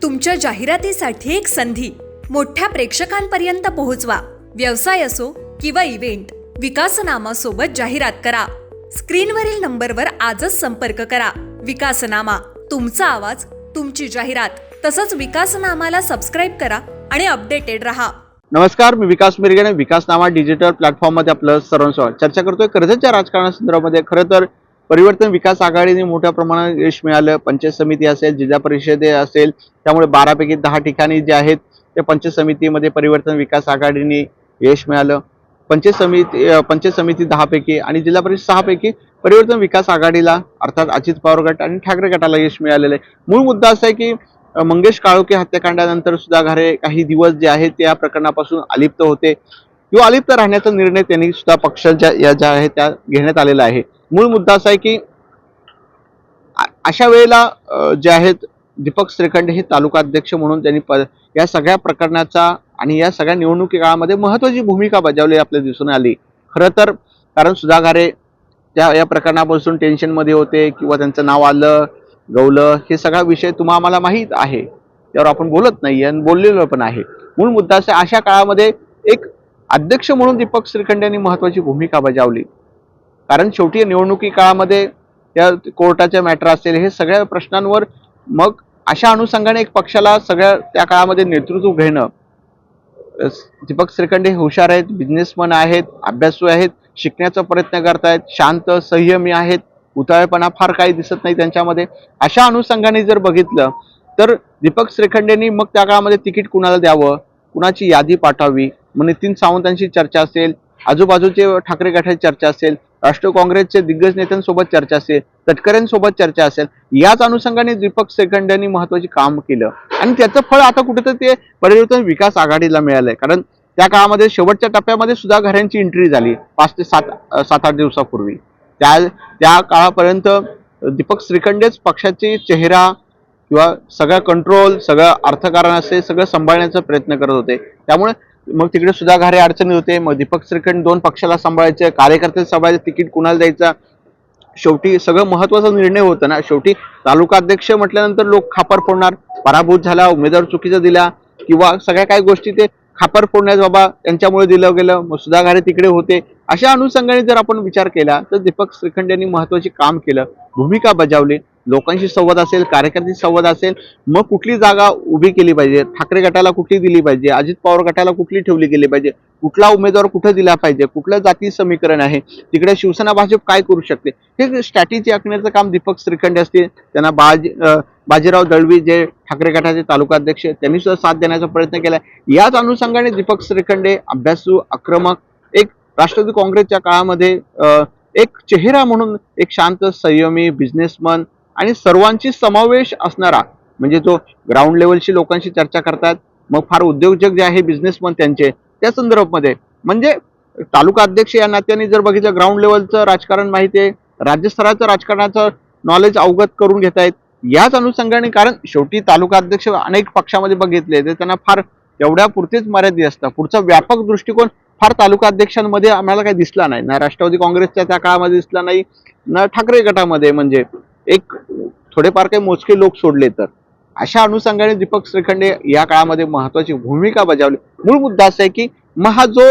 तुमच्या जाहिरातीसाठी एक संधी मोठ्या प्रेक्षकांपर्यंत पोहोचवा। व्यवसाय असो किंवा इव्हेंट, विकासनामा सोबत जाहिरात करा। स्क्रीनवरील नंबरवर आजच संपर्क करा। विकासनामा, तुमचा आवाज, तुमची जाहिरात। तसंच विकासनामाला सबस्क्राइब करा आणि अपडेटेड रहा। नमस्कार, मी विकास मिरगणे, विकासनामा डिजिटल प्लॅटफॉर्म मध्ये आपलं सर्वांचं चर्चा करतोय। कर्जतच्या राजकारणासंदर्भामध्ये खरं तर परिवर्तन विकास आघाडीने मोठ्या प्रमाणात यश मिळालं। पंचायत समिती असेल, जिल्हा परिषदे असेल, त्यामुळे 12 पैकी 10 ठिकाणी जे आहेत त्या पंचायत समितीमध्ये परिवर्तन विकास आघाडीने यश मिळालं। पंचायत समिती 10 पैकी आणि जिल्हा परिषद 6 पैकी परिवर्तन विकास आघाडीला अर्थात अजित पवार गट आणि ठाकरे गटाला यश मिळालेलं आहे। मूळ मुद्दा असा आहे की मंगेश काळोखे हत्याकांडानंतर सुद्धा घारे काही दिवस जे आहेत त्या प्रकरणापासून अलिप्त होते किंवा अलिप्त राहण्याचा निर्णय त्यांनी सुद्धा पक्षाच्या ज्या आहेत त्या घेण्यात आलेला आहे। मूळ मुद्दा असा आहे की अशा वेळेला जे आहेत दीपक श्रीखंडे हे तालुका अध्यक्ष म्हणून त्यांनी या सगळ्या प्रकरणाचा आणि या सगळ्या निवडणुकी काळामध्ये महत्त्वाची भूमिका बजावली आपल्याला दिसून आली। खरं तर कारण सुधा घारे या प्रकरणापासून टेन्शन मध्ये होते किंवा त्यांचं नाव आलं गवलं हे सगळा विषय तुम्हाला आम्हाला माहीत आहे, त्यावर आपण बोलत नाही आणि बोललेलो पण आहे। मूळ मुद्दा अशा काळामध्ये एक अध्यक्ष म्हणून दीपक श्रीखंडे यांनी महत्त्वाची भूमिका बजावली। कारण शेवटी निवडणुकी काळामध्ये त्या कोर्टाच्या मॅटर असेल हे सगळ्या प्रश्नांवर मग अशा अनुषंगाने एक पक्षाला सगळ्या त्या काळामध्ये नेतृत्व घेणं। दीपक श्रीखंडे हुशार आहेत, बिझनेसमन आहेत, अभ्यासू आहेत, शिकण्याचा प्रयत्न करतायत, शांत संयमी आहेत, उतावळेपणा फार काही दिसत नाही त्यांच्यामध्ये। अशा अनुषंगाने जर बघितलं तर दीपक श्रीखंडेंनी मग त्या काळामध्ये तिकीट कुणाला द्यावं, कुणाची यादी पाठवावी, मग नितीन सावंतांची चर्चा असेल, आजूबाजूचे ठाकरे गटाची चर्चा असेल, राष्ट्रवादी काँग्रेसचे दिग्गज नेत्यांसोबत चर्चा असेल, तटकरेंसोबत चर्चा असेल, याच अनुषंगाने दीपक श्रीखंडेंनी महत्त्वाचे काम केलं आणि त्याचं फळ आता कुठेतरी ते परिवर्तन विकास आघाडीला मिळालंय। कारण त्या काळामध्ये शेवटच्या टप्प्यामध्ये सुद्धा घरांची एंट्री झाली 5 ते 7-8 दिवसापूर्वी। त्या काळापर्यंत दीपक श्रीखंडेच पक्षाची चेहरा किंवा सगळं कंट्रोल, सगळं अर्थकारण असे सगळं सांभाळण्याचा प्रयत्न करत होते। त्यामुळे मग तिकडे सुधा घारे अडचणी होते, मग दीपक श्रीखंड 2 पक्षाला सांभाळायचे, कार्यकर्ते सांभाळायचे, तिकीट कुणाला द्यायचा, शेवटी सगळं महत्त्वाचा निर्णय होता ना। शेवटी तालुका अध्यक्ष म्हटल्यानंतर लोक खापर फोडणार, पराभूत झाला, उमेदवार चुकीचा दिला किंवा सगळ्या काही गोष्टी ते खापर फोडण्यास बाबा त्यांच्यामुळे दिलं गेलं, मग सुधा घारे तिकडे होते। अशा अनुषंगाने जर आपण विचार केला तर दीपक श्रीखंडे यांनी महत्त्वाचे काम केलं, भूमिका बजावली, लोकांशी संवाद असेल, कार्यकर्त्यांशी संवाद असेल, मग कुठली जागा उभी केली पाहिजे, ठाकरे गटाला कुठली दिली पाहिजे, अजित पवार गटाला कुठली ठेवली गेली पाहिजे, कुठला उमेदवार कुठे दिला पाहिजे, कुठलं जाती समीकरण आहे, तिकडे शिवसेना भाजप काय करू शकते, हे स्ट्रॅटेजी आखण्याचं काम दीपक श्रीखंडे असतील। त्यांना बाजीराव दळवी जे ठाकरे गटाचे तालुका अध्यक्ष त्यांनी सुद्धा साथ देण्याचा प्रयत्न केला। याच अनुषंगाने दीपक श्रीखंडे अभ्यासू, आक्रमक, एक राष्ट्रवादी काँग्रेसच्या काळामध्ये एक चेहरा म्हणून एक शांत संयमी बिझनेसमन आणि सर्वांची समावेश असणारा, म्हणजे तो ग्राउंड लेवलची लोकांशी चर्चा करतात, मग फार उद्योजक जे आहे बिझनेसमन त्यांचे त्या संदर्भामध्ये म्हणजे तालुका अध्यक्ष या नात्याने जर बघितलं ग्राउंड लेवलचं राजकारण माहिती आहे, राज्यस्तराचं राजकारणाचं नॉलेज अवगत करून घेत आहेत। याच अनुषंगाने कारण शेवटी तालुका अध्यक्ष अनेक पक्षामध्ये बघितले तर त्यांना फार एवढ्या पुरतेच मर्यादित असतं, पुढचा व्यापक दृष्टिकोन फार तालुका अध्यक्षांमध्ये आम्हाला काही दिसला नाही, ना राष्ट्रवादी काँग्रेसच्या त्या काळामध्ये दिसला नाही, ना ठाकरे गटामध्ये, म्हणजे एक थोडेफार काही मोजके लोक सोडले तर। अशा अनुषंगाने दीपक श्रीखंडे या काळामध्ये महत्त्वाची भूमिका बजावली। मूळ मुद्दा असा आहे की महा जो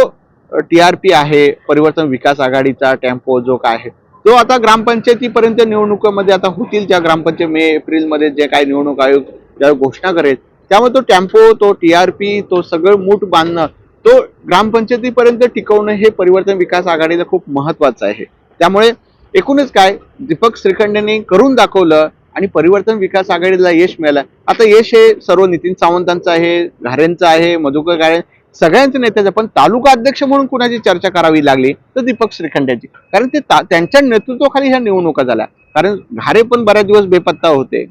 TRP आहे परिवर्तन विकास आघाडीचा टेम्पो जो काय आहे तो आता ग्रामपंचायतीपर्यंत निवडणुकीमध्ये आता होतील, ज्या ग्रामपंचायत मे एप्रिल मध्ये जे काही निवडणूक आयोग ज्या घोषणा करेल त्यामुळे तो टेम्पो, तो TRP, तो सगळं मूठ बांधणं, तो ग्रामपंचायतीपर्यंत टिकवणं हे परिवर्तन विकास आघाडीला खूप महत्त्वाचं आहे। त्यामुळे एकूणच काय दीपक श्रीखंडेंनी करून दाखवलं आणि परिवर्तन विकास आघाडीला यश मिळालं। आता यश हे सर्व नितीन सावंतांचं आहे, घारेंचं आहे, मधुकर घारे, सगळ्यांच्या नेत्याचं, पण तालुका अध्यक्ष म्हणून कुणाची चर्चा करावी लागली तर दीपक श्रीखंडेंची, कारण ते त्यांच्या नेतृत्वाखाली ह्या निवडणुका झाल्या। कारण घारे पण बऱ्याच दिवस बेपत्ता होते,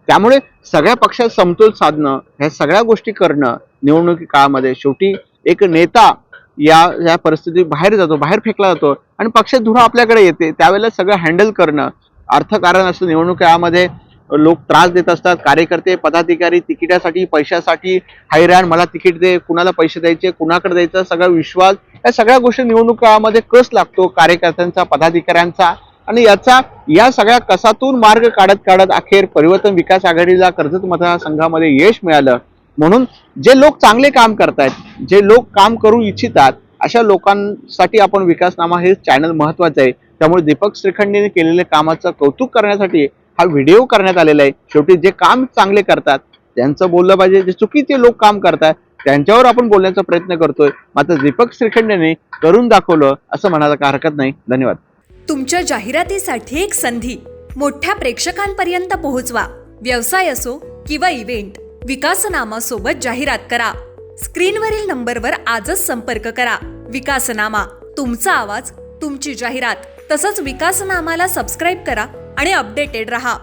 त्यामुळे सगळ्या पक्षात समतोल साधणं, ह्या सगळ्या गोष्टी करणं निवडणुकी काळामध्ये शेवटी एक नेता या परिस्थितीत बाहेर जातो, बाहेर फेकला जातो आणि पक्षात धुरा आपल्याकडे येते, त्यावेळेला सगळं हँडल करणं अर्थकारण असतं। निवडणूक काळामध्ये लोक त्रास देत असतात, कार्यकर्ते, पदाधिकारी तिकिटासाठी, पैशासाठी हैराण, मला तिकीट दे, कुणाला पैसे द्यायचे, कुणाकडे द्यायचं, सगळा विश्वास, या सगळ्या गोष्टी निवडणूक काळामध्ये कस लागतो कार्यकर्त्यांचा, पदाधिकाऱ्यांचा, आणि या सगळ्या कसातून मार्ग काढत अखेर परिवर्तन विकास आघाडीला कर्जत मतदारसंघामध्ये यश मिळालं. म्हणून जे लोक चांगले काम करतायत, जे लोक काम करू इच्छितात, अशा लोकांसाठी आपण विकासनामा हे चॅनल महत्वाचं आहे. त्यामुळे दीपक श्रीखंडेने केलेल्या कामाचं कौतुक करण्यासाठी हा व्हिडिओ करण्यात आलेला आहे. शेवटी जे काम चांगले करतात त्यांचं बोललं पाहिजे, जे चुकीचे लोक काम करतात त्यांच्यावर आपण बोलण्याचा प्रयत्न करतोय. मात्र दीपक श्रीखंडेने करून दाखवलं असं म्हणायला काही हरकत नाही. धन्यवाद. तुमच्या जाहिरातीसाठी एक संधी मोठ्या प्रेक्षकांपर्यंत पोहोचवा. व्यवसाय असो किंवा इव्हेंट, विकासनामा सोबत जाहिरात करा. स्क्रीनवरील नंबरवर आजच संपर्क करा. विकासनामा, तुमचा आवाज, तुमची जाहिरात. तसंच विकासनामाला सबस्क्राईब करा आणि अपडेटेड रहा.